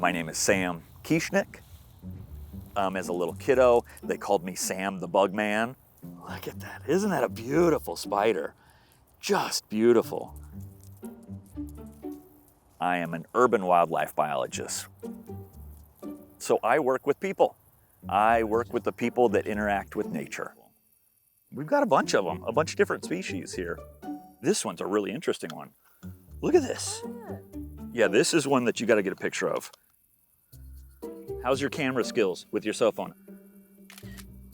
My name is Sam Kieschnick. As a little kiddo, they called me Sam the Bug Man. Look at that. Isn't that a beautiful spider? Just beautiful. I am an urban wildlife biologist. So I work with people. I work with the people that interact with nature. We've got a bunch of them, a bunch of different species here. This one's a really interesting one. Look at this. Yeah, this is one that you got to get a picture of. How's your camera skills with your cell phone?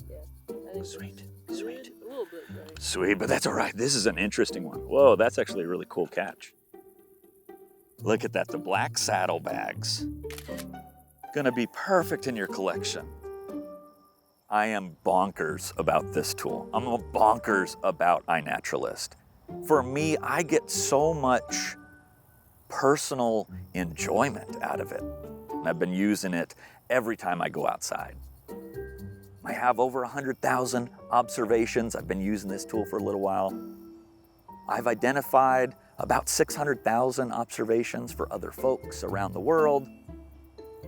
Yeah. Sweet. A little bit better. Sweet, but that's all right. This is an interesting one. Whoa, that's actually a really cool catch. Look at that, the black saddlebags. Gonna be perfect in your collection. I am bonkers about this tool. I'm bonkers about iNaturalist. For me, I get so much personal enjoyment out of it. I've been using it every time I go outside. I have over 100,000 observations. I've been using this tool for a little while. I've identified about 600,000 observations for other folks around the world.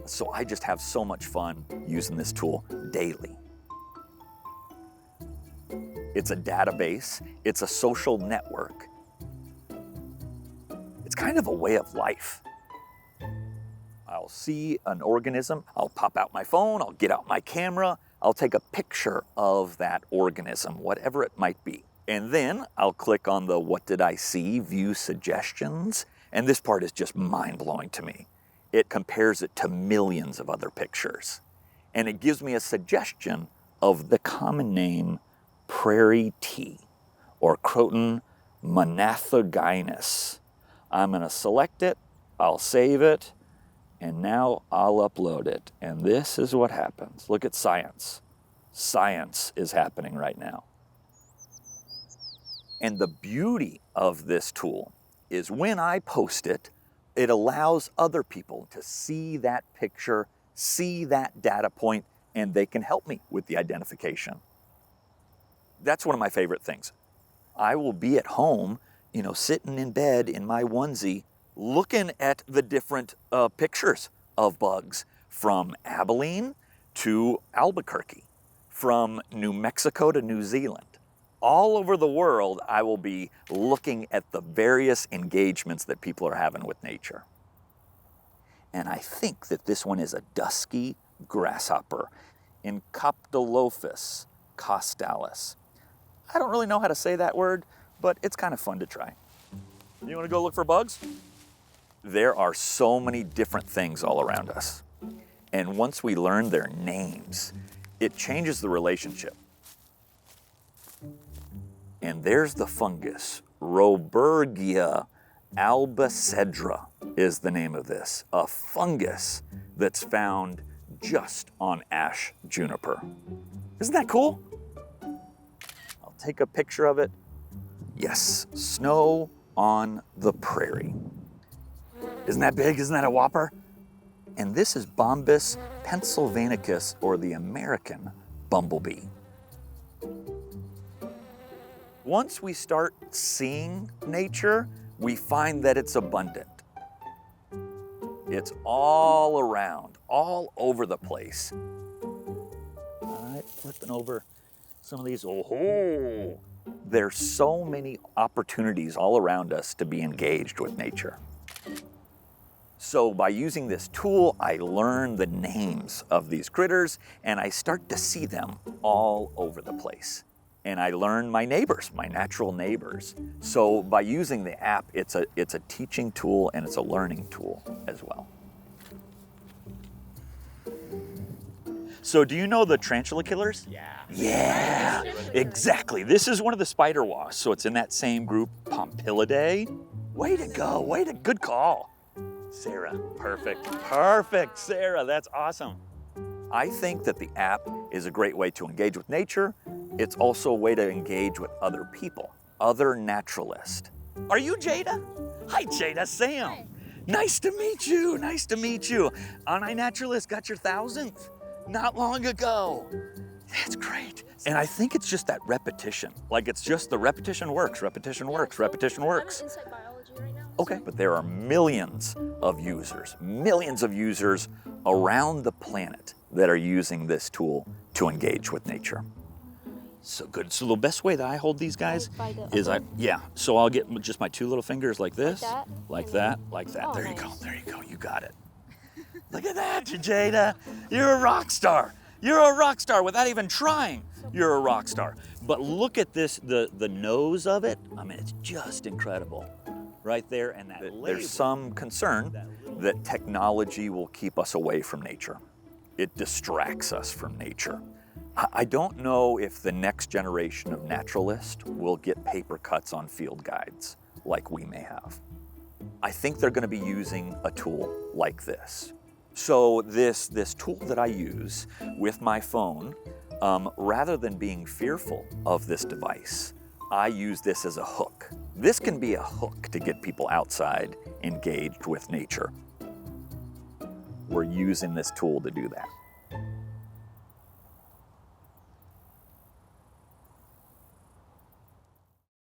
So I just have so much fun using this tool daily. It's a database, it's a social network. It's kind of a way of life. I'll see an organism, I'll pop out my phone, I'll get out my camera, I'll take a picture of that organism, whatever it might be. And then I'll click on the what did I see, view suggestions. And this part is just mind-blowing to me. It compares it to millions of other pictures. And it gives me a suggestion of the common name prairie tea, or Croton monathogynous. I'm gonna select it, I'll save it, and now I'll upload it. And this is what happens. Look at science. Science is happening right now. And the beauty of this tool is when I post it, it allows other people to see that picture, see that data point, and they can help me with the identification. That's one of my favorite things. I will be at home, sitting in bed in my onesie, looking at the different pictures of bugs from Abilene to Albuquerque, from New Mexico to New Zealand. All over the world, I will be looking at the various engagements that people are having with nature. And I think that this one is a dusky grasshopper, Encoptolophus costalis. I don't really know how to say that word, but it's kind of fun to try. You want to go look for bugs? There are so many different things all around us. And once we learn their names, it changes the relationship. And there's the fungus, Robergia albicedra is the name of this, a fungus that's found just on ash juniper. Isn't that cool? I'll take a picture of it. Yes, snow on the prairie. Isn't that big? Isn't that a whopper? And this is Bombus pennsylvanicus, or the American bumblebee. Once we start seeing nature, we find that it's abundant. It's all around, all over the place. All right, flipping over some of these. Oh, there's so many opportunities all around us to be engaged with nature. So by using this tool, I learn the names of these critters and I start to see them all over the place. And I learn my neighbors, my natural neighbors. So by using the app, it's a teaching tool and it's a learning tool as well. So do you know the tarantula killers? Yeah, exactly. This is one of the spider wasps, so it's in that same group, Pompilidae. Way to go, good call. Sarah, perfect, Sarah, that's awesome. I think that the app is a great way to engage with nature. It's also a way to engage with other people, other naturalists. Are you Jada? Hi, Jada, Sam. Hi. Nice to meet you, On iNaturalist, got your 1,000th not long ago. That's great. And I think it's just that repetition. Like it's just the repetition works. I'm in insect biology right now. Okay, but there are millions of users around the planet that are using this tool to engage with nature. So good. So the best way that I hold these guys By the is so I'll get just my two little fingers like this, Like that. Oh, There you nice. go, you got it. Look at that, Jada. You're a rock star. You're a rock star without even trying. You're a rock star. But look at this, the nose of it. I mean, it's just incredible. Right there, and there's some concern that technology will keep us away from nature. It distracts us from nature. I don't know if the next generation of naturalists will get paper cuts on field guides like we may have. I think they're going to be using a tool like this. So this tool that I use with my phone, rather than being fearful of this device, I use this as a hook. This can be a hook to get people outside, engaged with nature. We're using this tool to do that.